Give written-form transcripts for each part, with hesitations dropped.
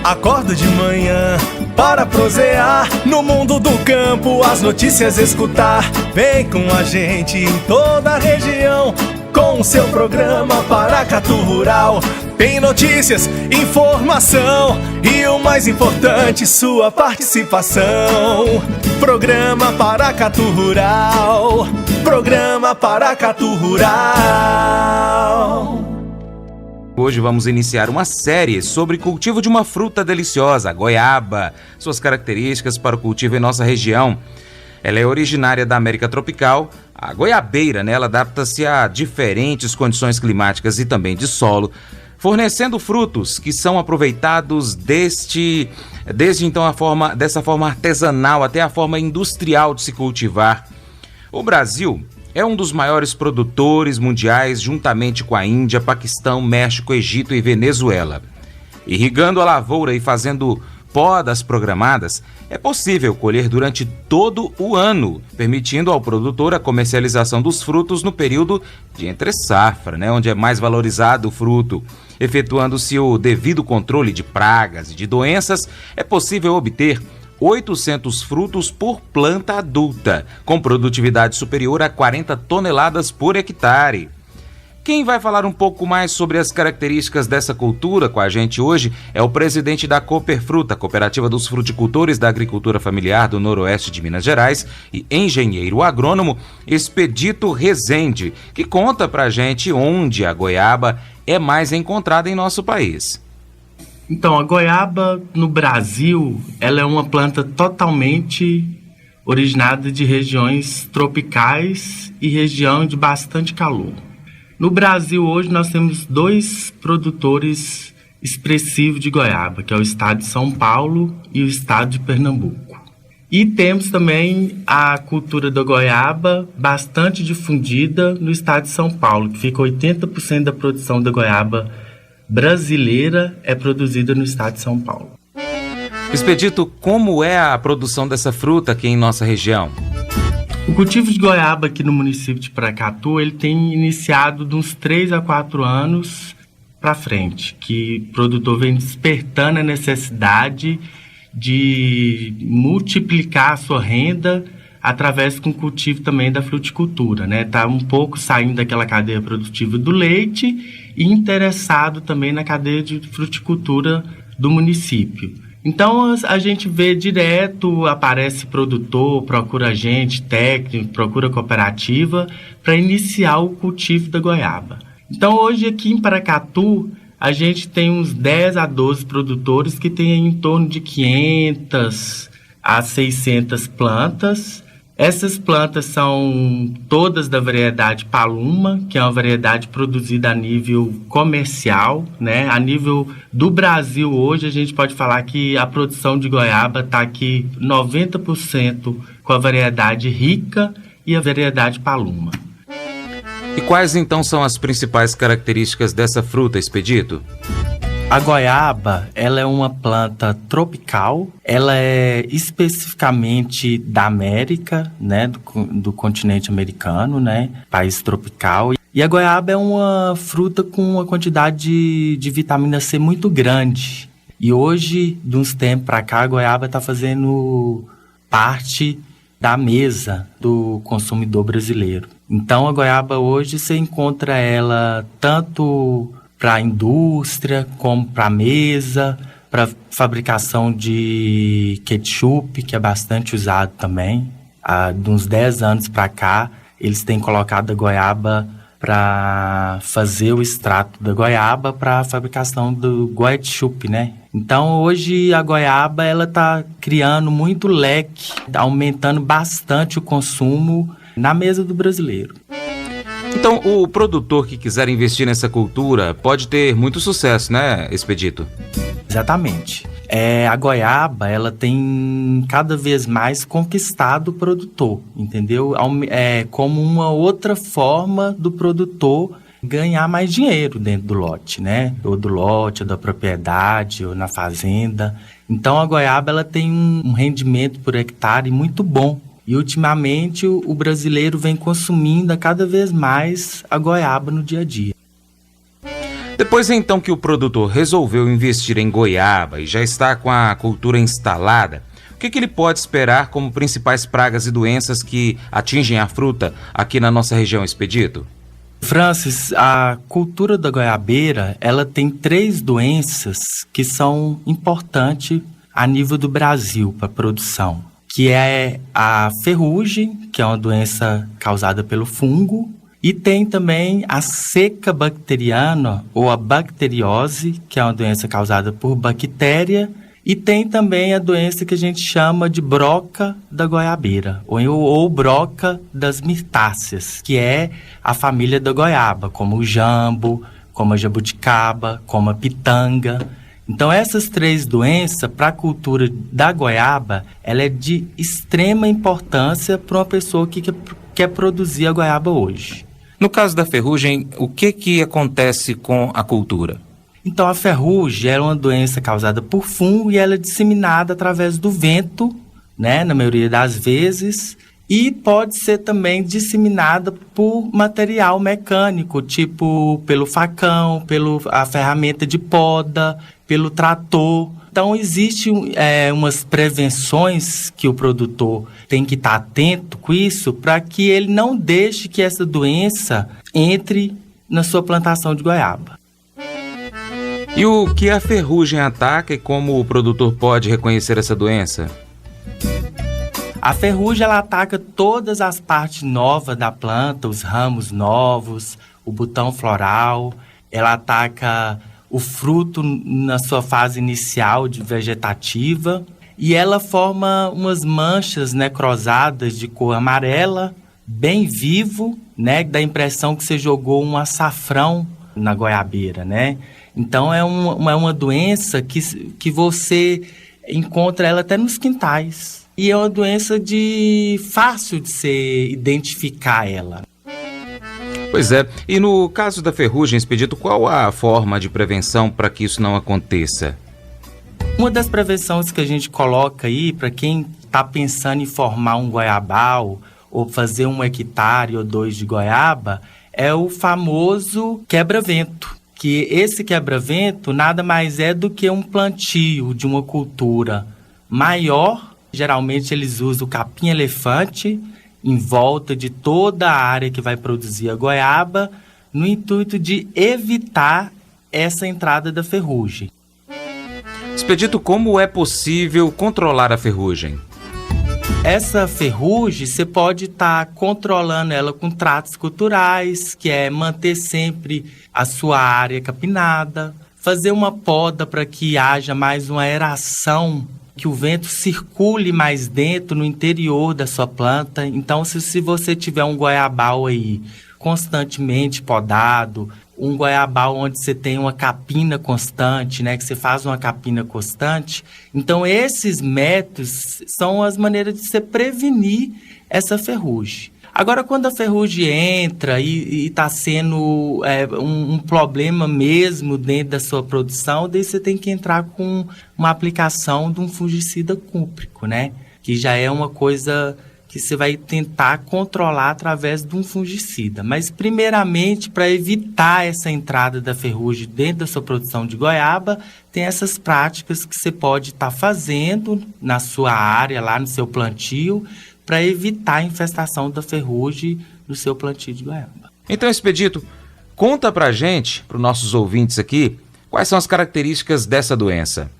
Acordo de manhã para prosear no mundo do campo, as notícias escutar. Vem com a gente em toda a região com o seu programa Paracatu Rural. Tem notícias, informação e o mais importante, sua participação. Programa Paracatu Rural. Programa Paracatu Rural. Hoje vamos iniciar uma série sobre cultivo de uma fruta deliciosa, a goiaba, suas características para o cultivo em nossa região. Ela é originária da América tropical. A goiabeira, né, ela adapta-se a diferentes condições climáticas e também de solo, fornecendo frutos que são aproveitados desde então dessa forma artesanal até a forma industrial de se cultivar. O Brasil é um dos maiores produtores mundiais, juntamente com a Índia, Paquistão, México, Egito e Venezuela. Irrigando a lavoura e fazendo podas programadas, é possível colher durante todo o ano, permitindo ao produtor a comercialização dos frutos no período de entre-safra, né, onde é mais valorizado o fruto. Efetuando-se o devido controle de pragas e de doenças, é possível obter 800 frutos por planta adulta, com produtividade superior a 40 toneladas por hectare. Quem vai falar um pouco mais sobre as características dessa cultura com a gente hoje é o presidente da Cooperfruta, Cooperativa dos Fruticultores da Agricultura Familiar do Noroeste de Minas Gerais, e engenheiro agrônomo Expedito Rezende, que conta pra gente onde a goiaba é mais encontrada em nosso país. Então, a goiaba no Brasil, ela é uma planta totalmente originada de regiões tropicais e região de bastante calor. No Brasil, hoje, nós temos 2 produtores expressivos de goiaba, que é o estado de São Paulo e o estado de Pernambuco. E temos também a cultura da goiaba bastante difundida no estado de São Paulo, que fica 80% da produção da goiaba brasileira é produzida no estado de São Paulo. Expedito, como é a produção dessa fruta aqui em nossa região? O cultivo de goiaba aqui no município de Paracatu, ele tem iniciado de uns 3 a 4 anos para frente, que o produtor vem despertando a necessidade de multiplicar a sua renda através do cultivo também da fruticultura, né? Tá um pouco saindo daquela cadeia produtiva do leite e interessado também na cadeia de fruticultura do município. Então a gente vê direto, aparece produtor, procura gente, técnico, procura cooperativa para iniciar o cultivo da goiaba. Então hoje aqui em Paracatu a gente tem uns 10 a 12 produtores que têm em torno de 500 a 600 plantas. Essas plantas são todas da variedade Paluma, que é uma variedade produzida a nível comercial, né? A nível do Brasil hoje, a gente pode falar que a produção de goiaba está aqui 90% com a variedade Rica e a variedade Paluma. E quais então são as principais características dessa fruta, Expedito? A goiaba, ela é uma planta tropical, ela é especificamente da América, né, do continente americano, né, país tropical. E a goiaba é uma fruta com uma quantidade de vitamina C muito grande. E hoje, de uns tempos para cá, a goiaba está fazendo parte da mesa do consumidor brasileiro. Então, a goiaba hoje você encontra ela tanto para a indústria, como para a mesa, para fabricação de ketchup, que é bastante usado também. De uns 10 anos para cá, eles têm colocado a goiaba para fazer o extrato da goiaba para a fabricação do ketchup, né? Então, hoje, a goiaba ela está criando muito leque, aumentando bastante o consumo na mesa do brasileiro. Então, o produtor que quiser investir nessa cultura pode ter muito sucesso, né, Expedito? Exatamente. A goiaba, ela tem cada vez mais conquistado o produtor, entendeu? Como uma outra forma do produtor ganhar mais dinheiro dentro do lote, né? Ou do lote, ou da propriedade, ou na fazenda. Então, a goiaba, ela tem um rendimento por hectare muito bom. E ultimamente o brasileiro vem consumindo cada vez mais a goiaba no dia a dia. Depois então que o produtor resolveu investir em goiaba e já está com a cultura instalada, o que ele pode esperar como principais pragas e doenças que atingem a fruta aqui na nossa região, Expedito? Francis, a cultura da goiabeira, ela tem 3 doenças que são importantes a nível do Brasil para a produção, que é a ferrugem, que é uma doença causada pelo fungo, e tem também a seca bacteriana ou a bacteriose, que é uma doença causada por bactéria, e tem também a doença que a gente chama de broca da goiabeira, ou broca das mirtáceas, que é a família da goiaba, como o jambo, como a jabuticaba, como a pitanga. Então, essas 3 doenças, para a cultura da goiaba, ela é de extrema importância para uma pessoa que quer produzir a goiaba hoje. No caso da ferrugem, o que acontece com a cultura? Então, a ferrugem é uma doença causada por fungo e ela é disseminada através do vento, né, na maioria das vezes, e pode ser também disseminada por material mecânico, tipo pelo facão, pela ferramenta de poda, pelo trator. Então, existem umas prevenções que o produtor tem que estar atento com isso para que ele não deixe que essa doença entre na sua plantação de goiaba. E o que a ferrugem ataca e como o produtor pode reconhecer essa doença? A ferrugem ela ataca todas as partes novas da planta, os ramos novos, o botão floral. Ela ataca o fruto na sua fase inicial de vegetativa e ela forma umas manchas necrosadas de cor amarela, bem vivo, né? Dá a impressão que você jogou um açafrão na goiabeira, né? Então é uma doença que você encontra ela até nos quintais. E é uma doença fácil de se identificar ela. Pois é. E no caso da ferrugem, Expedito, qual a forma de prevenção para que isso não aconteça? Uma das prevenções que a gente coloca aí para quem está pensando em formar um goiabal ou fazer 1 hectare ou 2 de goiaba é o famoso quebra-vento. Que esse quebra-vento nada mais é do que um plantio de uma cultura maior. Geralmente eles usam o capim-elefante em volta de toda a área que vai produzir a goiaba, no intuito de evitar essa entrada da ferrugem. Expedito, como é possível controlar a ferrugem? Essa ferrugem, você pode estar controlando ela com tratos culturais, que é manter sempre a sua área capinada, fazer uma poda para que haja mais uma aeração, que o vento circule mais dentro, no interior da sua planta. Então, se você tiver um goiabal aí constantemente podado, um goiabal onde você tem uma capina constante, né, que você faz uma capina constante, então esses métodos são as maneiras de você prevenir essa ferrugem. Agora, quando a ferrugem entra e está sendo um problema mesmo dentro da sua produção, daí você tem que entrar com uma aplicação de um fungicida cúprico, né? Que já é uma coisa que você vai tentar controlar através de um fungicida. Mas, primeiramente, para evitar essa entrada da ferrugem dentro da sua produção de goiaba, tem essas práticas que você pode estar fazendo na sua área, lá no seu plantio, para evitar a infestação da ferrugem no seu plantio de goiaba. Então, Expedito, conta pra gente, para os nossos ouvintes aqui, quais são as características dessa doença.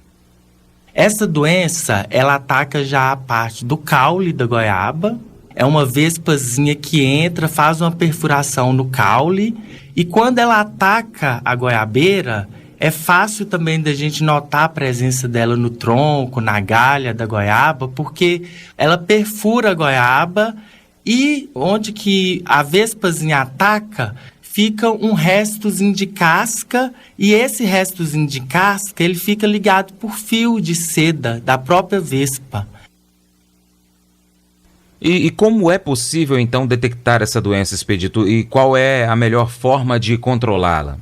Essa doença, ela ataca já a parte do caule da goiaba. É uma vespazinha que entra, faz uma perfuração no caule. E quando ela ataca a goiabeira, é fácil também da gente notar a presença dela no tronco, na galha da goiaba, porque ela perfura a goiaba e onde que a vespazinha ataca, fica um restozinho de casca e esse restozinho de casca, ele fica ligado por fio de seda da própria vespa. E como é possível, então, detectar essa doença, Expedito? E qual é a melhor forma de controlá-la?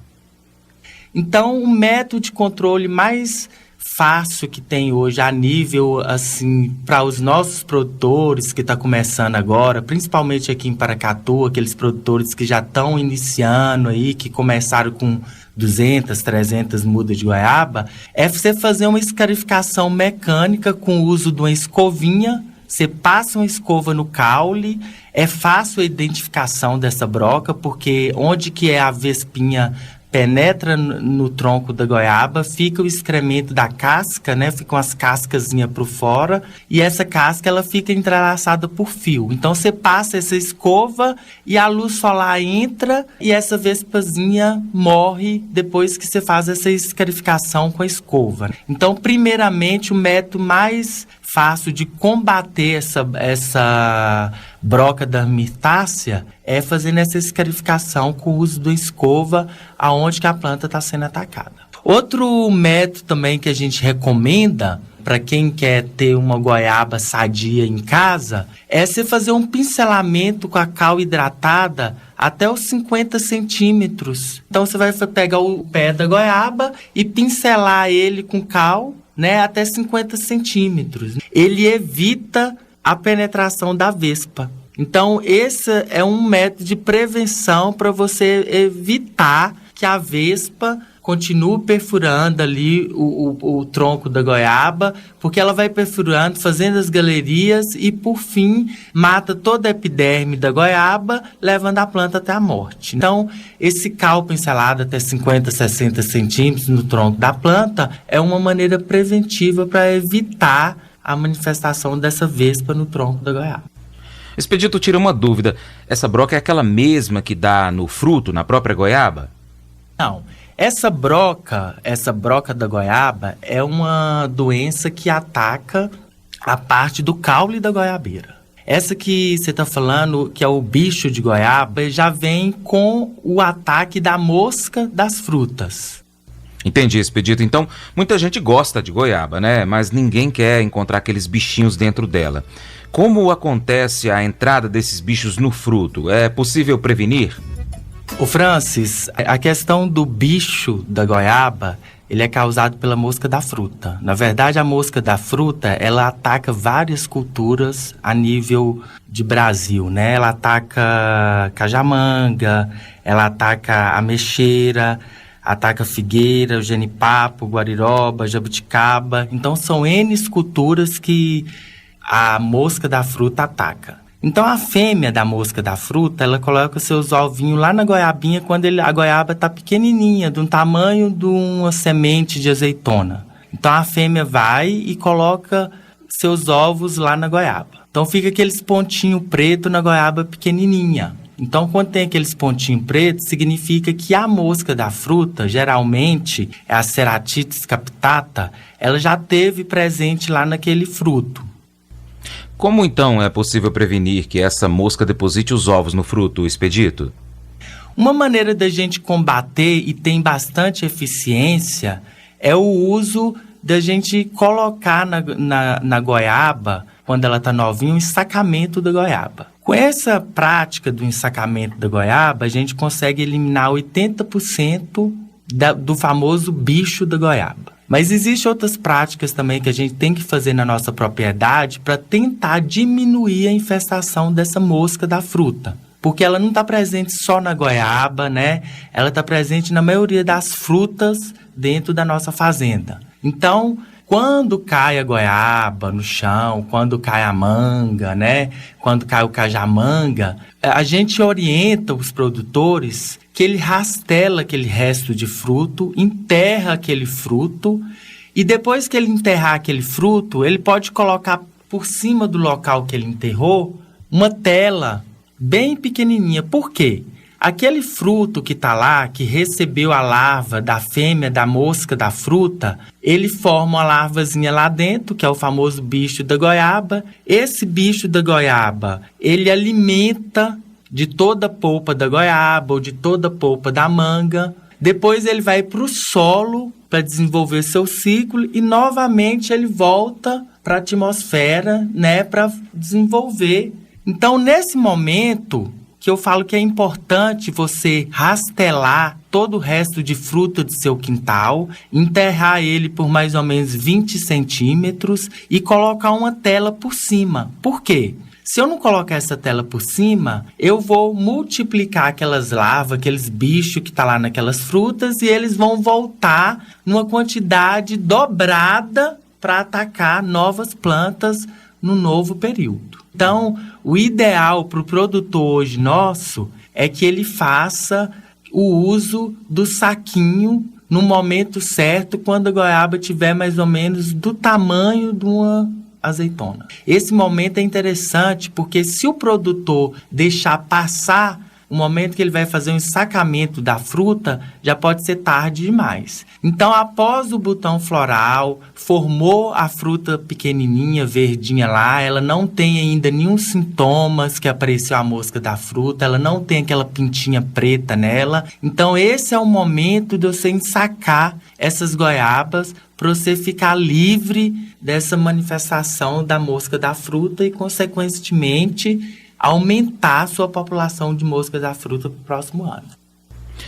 Então, o método de controle mais fácil que tem hoje a nível, assim, para os nossos produtores que está começando agora, principalmente aqui em Paracatu, aqueles produtores que já estão iniciando aí, que começaram com 200, 300 mudas de goiaba, é você fazer uma escarificação mecânica com o uso de uma escovinha. Você passa uma escova no caule, é fácil a identificação dessa broca, porque onde que é a vespinha penetra no tronco da goiaba, fica o excremento da casca, né? Ficam as cascazinhas por fora, e essa casca ela fica entrelaçada por fio. Então você passa essa escova e a luz solar entra e essa vespazinha morre depois que você faz essa escarificação com a escova. Então, primeiramente, o método mais fácil de combater essa broca da mirtácea é fazendo essa escarificação com o uso da escova aonde que a planta está sendo atacada. Outro método também que a gente recomenda para quem quer ter uma goiaba sadia em casa é você fazer um pincelamento com a cal hidratada até os 50 centímetros. Então você vai pegar o pé da goiaba e pincelar ele com cal, né, até 50 centímetros. Ele evita a penetração da vespa. Então, esse é um método de prevenção para você evitar que a vespa continue perfurando ali o tronco da goiaba, porque ela vai perfurando, fazendo as galerias e, por fim, mata toda a epiderme da goiaba, levando a planta até a morte. Então, esse cal pincelado até 50, 60 centímetros no tronco da planta é uma maneira preventiva para evitar a manifestação dessa vespa no tronco da goiaba. Expedito, tira uma dúvida. Essa broca é aquela mesma que dá no fruto, na própria goiaba? Não. Essa broca da goiaba é uma doença que ataca a parte do caule da goiabeira. Essa que você está falando, que é o bicho de goiaba, já vem com o ataque da mosca das frutas. Entendi, Expedito. Então, muita gente gosta de goiaba, né? Mas ninguém quer encontrar aqueles bichinhos dentro dela. Como acontece a entrada desses bichos no fruto? É possível prevenir? Ô Francis, a questão do bicho da goiaba, ele é causado pela mosca da fruta. Na verdade, a mosca da fruta, ela ataca várias culturas a nível de Brasil, né? Ela ataca cajamanga, ela ataca ameixeira, ataca figueira, o genipapo, guariroba, jabuticaba. Então, são N culturas que a mosca da fruta ataca. Então, a fêmea da mosca da fruta, ela coloca seus ovinhos lá na goiabinha quando a goiaba está pequenininha, do tamanho de uma semente de azeitona. Então, a fêmea vai e coloca seus ovos lá na goiaba. Então, fica aqueles pontinhos pretos na goiaba pequenininha. Então, quando tem aqueles pontinhos pretos, significa que a mosca da fruta, geralmente, é a Ceratitis capitata, ela já esteve presente lá naquele fruto. Como então é possível prevenir que essa mosca deposite os ovos no fruto, Expedito? Uma maneira da gente combater e tem bastante eficiência é o uso da gente colocar na goiaba, quando ela está novinha, um ensacamento da goiaba. Com essa prática do ensacamento da goiaba, a gente consegue eliminar 80% do famoso bicho da goiaba. Mas existem outras práticas também que a gente tem que fazer na nossa propriedade para tentar diminuir a infestação dessa mosca da fruta. Porque ela não está presente só na goiaba, né? Ela está presente na maioria das frutas dentro da nossa fazenda. Então, quando cai a goiaba no chão, quando cai a manga, né? Quando cai o cajamanga, a gente orienta os produtores que ele rastela aquele resto de fruto, enterra aquele fruto e depois que ele enterrar aquele fruto, ele pode colocar por cima do local que ele enterrou uma tela bem pequenininha. Por quê? Aquele fruto que está lá, que recebeu a larva da fêmea da mosca da fruta, ele forma uma larvazinha lá dentro, que é o famoso bicho da goiaba. Esse bicho da goiaba, ele alimenta de toda a polpa da goiaba ou de toda a polpa da manga. Depois ele vai para o solo para desenvolver seu ciclo e novamente ele volta para a atmosfera, né, para desenvolver. Então, nesse momento que eu falo que é importante você rastelar todo o resto de fruta do seu quintal, enterrar ele por mais ou menos 20 centímetros e colocar uma tela por cima. Por quê? Se eu não colocar essa tela por cima, eu vou multiplicar aquelas larvas, aqueles bichos que estão lá naquelas frutas e eles vão voltar numa quantidade dobrada para atacar novas plantas no novo período. Então, o ideal para o produtor hoje nosso é que ele faça o uso do saquinho no momento certo, quando a goiaba tiver mais ou menos do tamanho de uma azeitona. Esse momento é interessante porque se o produtor deixar passar o momento que ele vai fazer um ensacamento da fruta, já pode ser tarde demais. Então, após o botão floral, formou a fruta pequenininha, verdinha lá, ela não tem ainda nenhum sintomas que apareceu a mosca da fruta, ela não tem aquela pintinha preta nela. Então, esse é o momento de você ensacar essas goiabas para você ficar livre dessa manifestação da mosca da fruta e, consequentemente, aumentar a sua população de moscas da fruta para o próximo ano.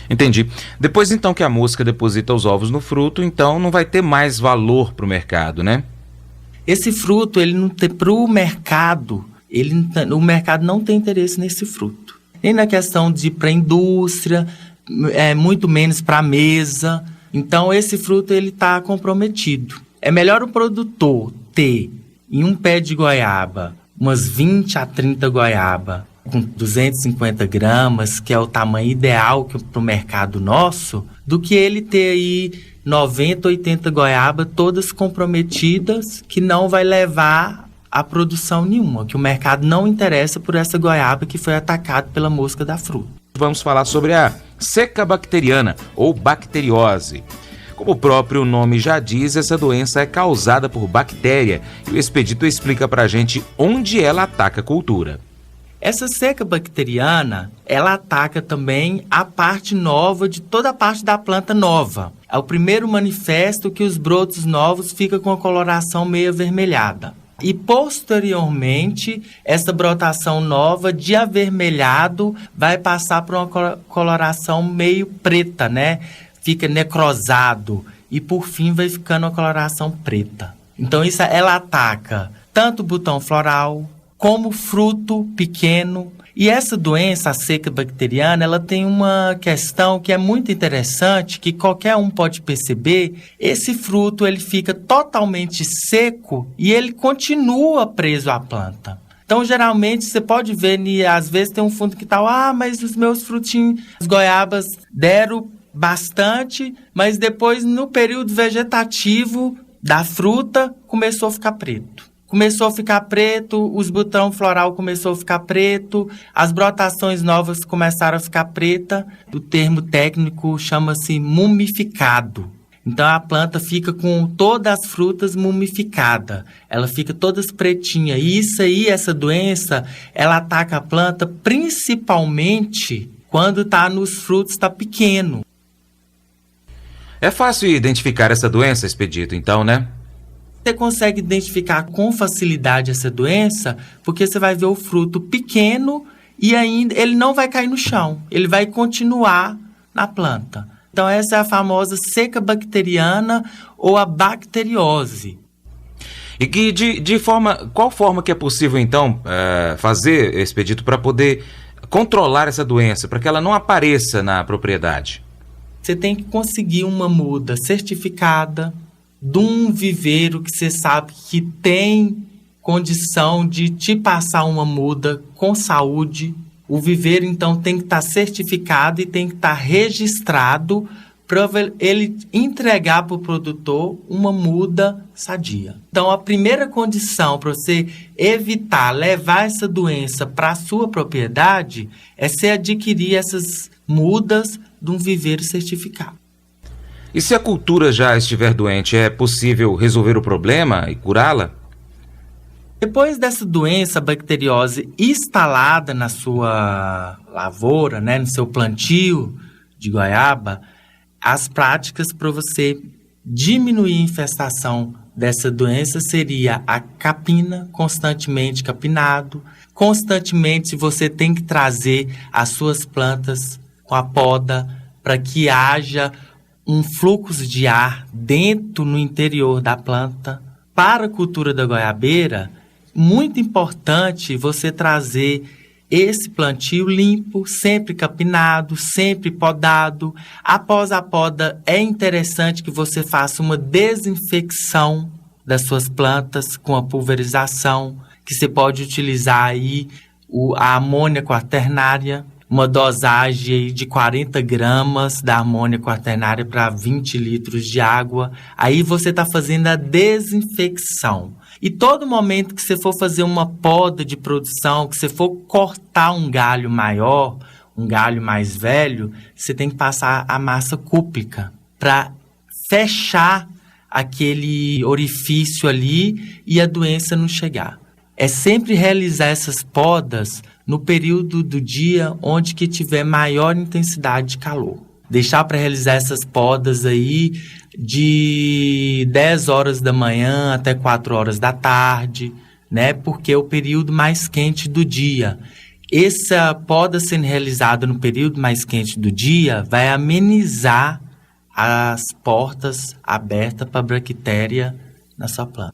Entendi. Depois, então, que a mosca deposita os ovos no fruto, então não vai ter mais valor para o mercado, né? Esse fruto, ele não tem para o mercado, o mercado não tem interesse nesse fruto. Nem na questão de ir para a indústria, muito menos para a mesa. Então, esse fruto ele está comprometido. É melhor o produtor ter em um pé de goiaba umas 20 a 30 goiaba com 250 gramas, que é o tamanho ideal para o mercado nosso, do que ele ter aí 90, 80 goiaba todas comprometidas, que não vai levar a produção nenhuma, que o mercado não interessa por essa goiaba que foi atacada pela mosca da fruta. Vamos falar sobre a seca bacteriana ou bacteriose. Como o próprio nome já diz, essa doença é causada por bactéria e o Expedito explica pra gente onde ela ataca a cultura. Essa seca bacteriana, ela ataca também a parte nova de toda a parte da planta nova. É o primeiro manifesto que os brotos novos ficam com a coloração meio avermelhada. E posteriormente, essa brotação nova de avermelhado vai passar por uma coloração meio preta, né? Fica necrosado e por fim vai ficando a coloração preta. Então ela ataca tanto o botão floral como fruto pequeno. E essa doença, a seca bacteriana, ela tem uma questão que é muito interessante, que qualquer um pode perceber. Esse fruto ele fica totalmente seco e ele continua preso à planta. Então, geralmente, você pode ver, às vezes tem um fundo que tá, mas os meus frutinhos, as goiabas deram bastante, mas depois no período vegetativo da fruta começou a ficar preto. Começou a ficar preto, os botão floral começou a ficar preto, as brotações novas começaram a ficar preta. O termo técnico chama-se mumificado. Então a planta fica com todas as frutas mumificadas, ela fica todas pretinha. E isso aí, essa doença, ela ataca a planta principalmente quando está nos frutos, está pequeno. É fácil identificar essa doença, Expedito, então, né? Você consegue identificar com facilidade essa doença porque você vai ver o fruto pequeno e ainda ele não vai cair no chão, ele vai continuar na planta. Então essa é a famosa seca bacteriana ou a bacteriose. E que qual forma que é possível, então, fazer, Expedito, para poder controlar essa doença, para que ela não apareça na propriedade? Você tem que conseguir uma muda certificada de um viveiro que você sabe que tem condição de te passar uma muda com saúde. O viveiro, então, tem que estar certificado e tem que estar registrado para ele entregar para o produtor uma muda sadia. Então, a primeira condição para você evitar levar essa doença para a sua propriedade é você adquirir essas mudas de um viveiro certificado. E se a cultura já estiver doente, é possível resolver o problema e curá-la? Depois dessa doença bacteriose instalada na sua lavoura, né, no seu plantio de goiaba, as práticas para você diminuir a infestação dessa doença seria a capina, constantemente capinado. Constantemente você tem que trazer as suas plantas com a poda para que haja um fluxo de ar dentro no interior da planta. Para a cultura da goiabeira, muito importante você trazer esse plantio limpo, sempre capinado, sempre podado. Após a poda, é interessante que você faça uma desinfecção das suas plantas com a pulverização, que você pode utilizar aí a amônia quaternária, uma dosagem de 40 gramas da amônia quaternária para 20 litros de água. Aí você está fazendo a desinfecção. E todo momento que você for fazer uma poda de produção, que você for cortar um galho maior, um galho mais velho, você tem que passar a massa cúplica para fechar aquele orifício ali e a doença não chegar. É sempre realizar essas podas no período do dia onde que tiver maior intensidade de calor. Deixar para realizar essas podas aí de 10 horas da manhã até 4 horas da tarde, né? Porque é o período mais quente do dia. Essa poda sendo realizada no período mais quente do dia vai amenizar as portas abertas para a bactéria na sua planta.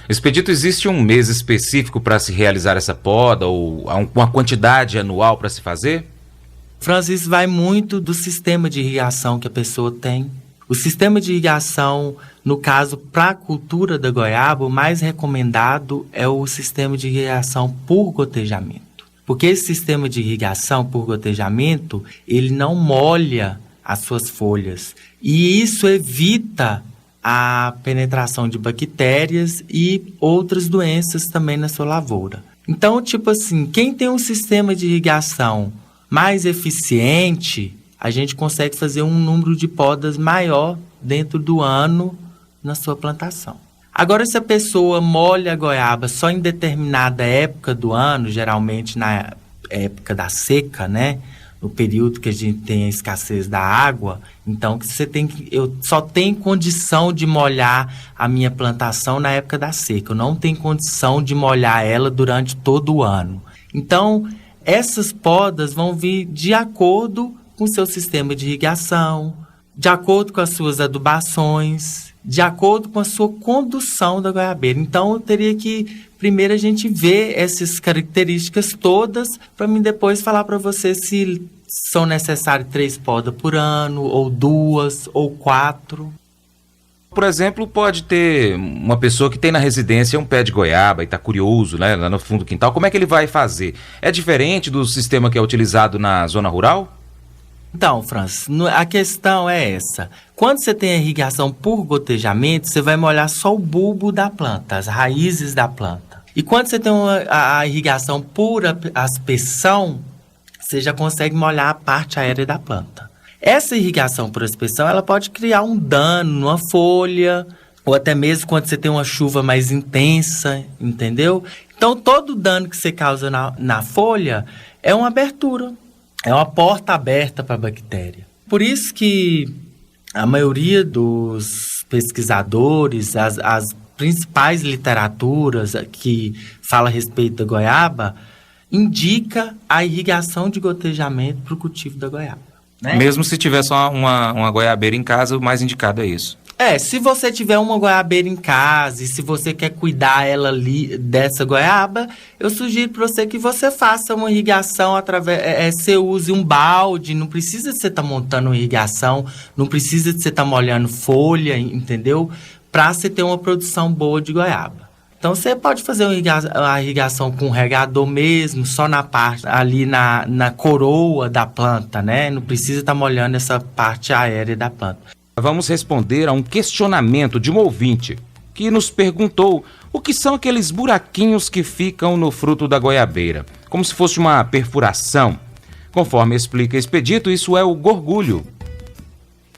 Expedito, existe um mês específico para se realizar essa poda ou uma quantidade anual para se fazer? Francis, vai muito do sistema de irrigação que a pessoa tem. O sistema de irrigação, no caso, para a cultura da goiaba, o mais recomendado é o sistema de irrigação por gotejamento. Porque esse sistema de irrigação por gotejamento, ele não molha as suas folhas. E isso evita a penetração de bactérias e outras doenças também na sua lavoura. Então, tipo assim, quem tem um sistema de irrigação mais eficiente, a gente consegue fazer um número de podas maior dentro do ano na sua plantação. Agora, se a pessoa molha a goiaba só em determinada época do ano, geralmente na época da seca, né? No período que a gente tem a escassez da água, então eu só tenho condição de molhar a minha plantação na época da seca. Eu não tenho condição de molhar ela durante todo o ano. Então, essas podas vão vir de acordo com o seu sistema de irrigação, de acordo com as suas adubações, de acordo com a sua condução da goiabeira. Então, eu teria que, primeiro, a gente ver essas características todas, para mim depois falar para você se são necessárias 3 podas por ano, ou 2, ou 4. Por exemplo, pode ter uma pessoa que tem na residência um pé de goiaba e está curioso, né, lá no fundo do quintal. Como é que ele vai fazer? É diferente do sistema que é utilizado na zona rural? Então, Francis, a questão é essa. Quando você tem a irrigação por gotejamento, você vai molhar só o bulbo da planta, as raízes da planta. E quando você tem a irrigação por aspersão, você já consegue molhar a parte aérea da planta. Essa irrigação por aspersão, ela pode criar um dano numa folha, ou até mesmo quando você tem uma chuva mais intensa, entendeu? Então, todo dano que você causa na folha é uma abertura, é uma porta aberta para a bactéria. Por isso que a maioria dos pesquisadores, as principais literaturas que falam a respeito da goiaba, indica a irrigação de gotejamento para o cultivo da goiaba. Né? Mesmo se tiver só uma goiabeira em casa, o mais indicado é isso. Se você tiver uma goiabeira em casa e se você quer cuidar ela ali dessa goiaba, eu sugiro para você que você faça uma irrigação através. Você use um balde, não precisa de você estar montando uma irrigação, não precisa de você estar molhando folha, entendeu? Para você ter uma produção boa de goiaba. Então, você pode fazer uma irrigação com regador mesmo, só na parte, ali na coroa da planta, né? Não precisa estar molhando essa parte aérea da planta. Vamos responder a um questionamento de um ouvinte que nos perguntou o que são aqueles buraquinhos que ficam no fruto da goiabeira, como se fosse uma perfuração. Conforme explica Expedito, isso é o gorgulho.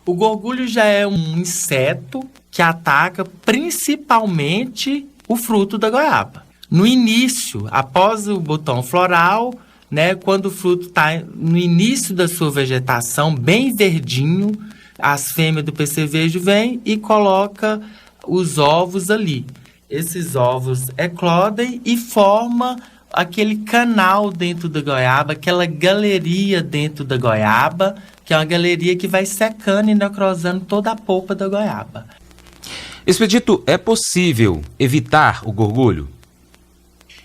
O gorgulho já é um inseto que ataca principalmente o fruto da goiaba. No início, após o botão floral, né, quando o fruto está no início da sua vegetação, bem verdinho, as fêmeas do percevejo vêm e coloca os ovos ali. Esses ovos eclodem e forma aquele canal dentro da goiaba, aquela galeria dentro da goiaba, que é uma galeria que vai secando e necrosando toda a polpa da goiaba. Expedito, é possível evitar o gorgulho?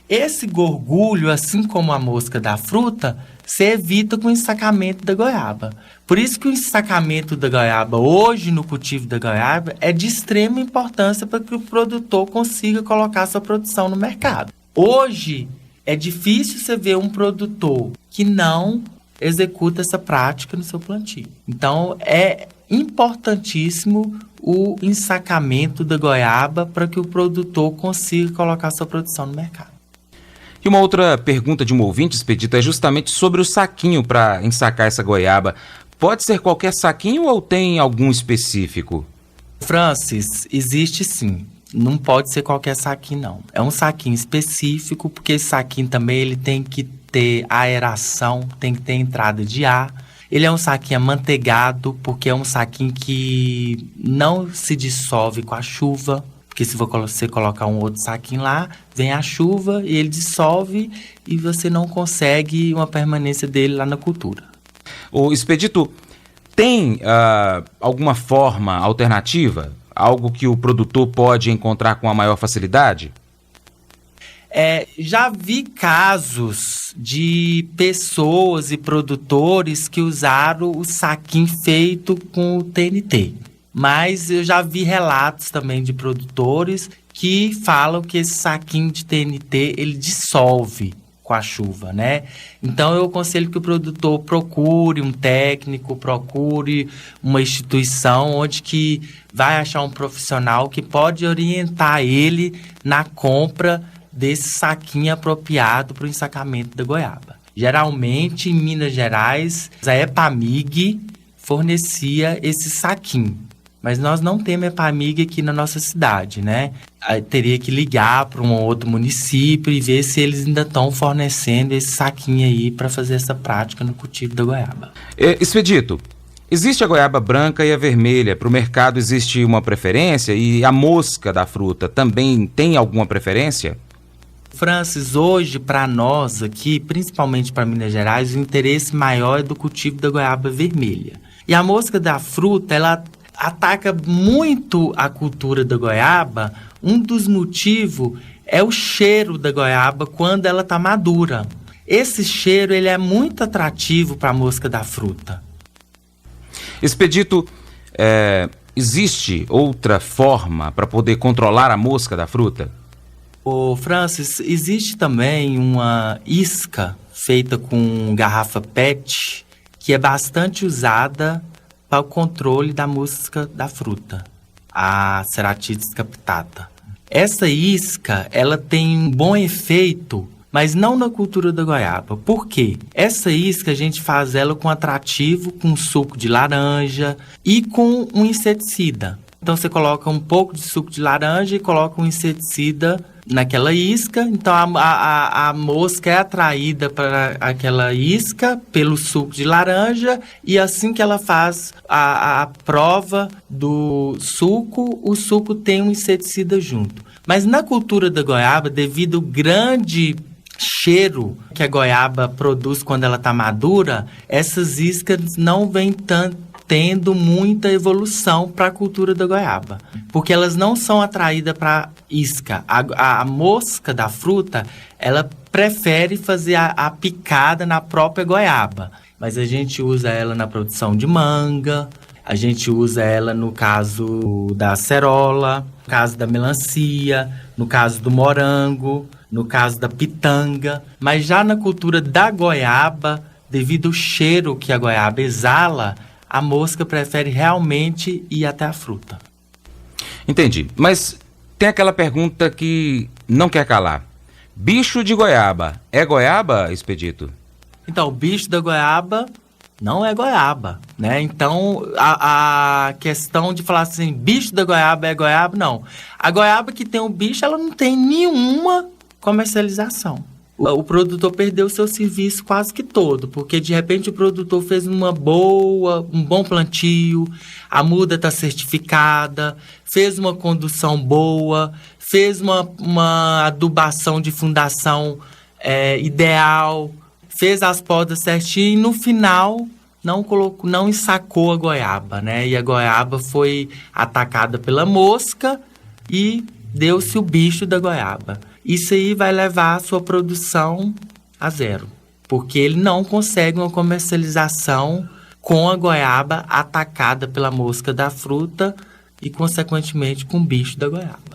Esse gorgulho, assim como a mosca da fruta, se evita com o ensacamento da goiaba. Por isso que o ensacamento da goiaba, hoje no cultivo da goiaba, é de extrema importância para que o produtor consiga colocar sua produção no mercado. Hoje, é difícil você ver um produtor que não executa essa prática no seu plantio. Então, é importantíssimo o ensacamento da goiaba para que o produtor consiga colocar sua produção no mercado. E uma outra pergunta de um ouvinte, Expedito, é justamente sobre o saquinho para ensacar essa goiaba. Pode ser qualquer saquinho ou tem algum específico? Francis, existe sim. Não pode ser qualquer saquinho, não. É um saquinho específico, porque esse saquinho também ele tem que ter aeração, tem que ter entrada de ar. Ele é um saquinho amanteigado, porque é um saquinho que não se dissolve com a chuva. Porque se você colocar um outro saquinho lá, vem a chuva e ele dissolve e você não consegue uma permanência dele lá na cultura. O Expedito, tem alguma forma alternativa? Algo que o produtor pode encontrar com a maior facilidade? Já vi casos de pessoas e produtores que usaram o saquinho feito com o TNT. Mas eu já vi relatos também de produtores que falam que esse saquinho de TNT, ele dissolve com a chuva, né? Então, eu aconselho que o produtor procure um técnico, procure uma instituição onde que vai achar um profissional que pode orientar ele na compra desse saquinho apropriado para o ensacamento da goiaba. Geralmente, em Minas Gerais, a Epamig fornecia esse saquinho. Mas nós não temos Epamig aqui na nossa cidade, né? Aí teria que ligar para um outro município e ver se eles ainda estão fornecendo esse saquinho aí para fazer essa prática no cultivo da goiaba. Expedito, existe a goiaba branca e a vermelha. Para o mercado existe uma preferência e a mosca da fruta também tem alguma preferência? Francis, hoje para nós aqui, principalmente para Minas Gerais, o interesse maior é do cultivo da goiaba vermelha. E a mosca da fruta, ela ataca muito a cultura da goiaba. Um dos motivos é o cheiro da goiaba quando ela está madura. Esse cheiro ele é muito atrativo para a mosca da fruta. Expedito, existe outra forma para poder controlar a mosca da fruta? Ô Francis, existe também uma isca feita com garrafa PET que é bastante usada para o controle da mosca da fruta, a Ceratides captata. Essa isca, ela tem um bom efeito, mas não na cultura da goiaba. Por quê? Essa isca a gente faz ela com atrativo, com suco de laranja e com um inseticida. Então você coloca um pouco de suco de laranja e coloca um inseticida naquela isca. Então a mosca é atraída para aquela isca pelo suco de laranja e assim que ela faz a prova do suco, o suco tem um inseticida junto. Mas na cultura da goiaba, devido ao grande cheiro que a goiaba produz quando ela está madura, essas iscas não vêm tendo muita evolução para a cultura da goiaba, porque elas não são atraídas para isca. A mosca da fruta, ela prefere fazer a picada na própria goiaba, mas a gente usa ela na produção de manga, a gente usa ela no caso da acerola, no caso da melancia, no caso do morango, no caso da pitanga, mas já na cultura da goiaba, devido ao cheiro que a goiaba exala, a mosca prefere realmente ir até a fruta. Entendi. Mas tem aquela pergunta que não quer calar. Bicho de goiaba é goiaba, Expedito? Então, o bicho da goiaba não é goiaba, né? Então, a questão de falar assim, bicho da goiaba é goiaba, não. A goiaba que tem o bicho, ela não tem nenhuma comercialização. o produtor perdeu o seu serviço quase que todo, porque de repente o produtor fez um bom plantio, a muda está certificada, fez uma condução boa, fez uma adubação de fundação ideal, fez as podas certinho e no final não ensacou a goiaba, né? E a goiaba foi atacada pela mosca e deu-se o bicho da goiaba. Isso aí vai levar a sua produção a zero, porque ele não consegue uma comercialização com a goiaba atacada pela mosca da fruta e, consequentemente, com o bicho da goiaba.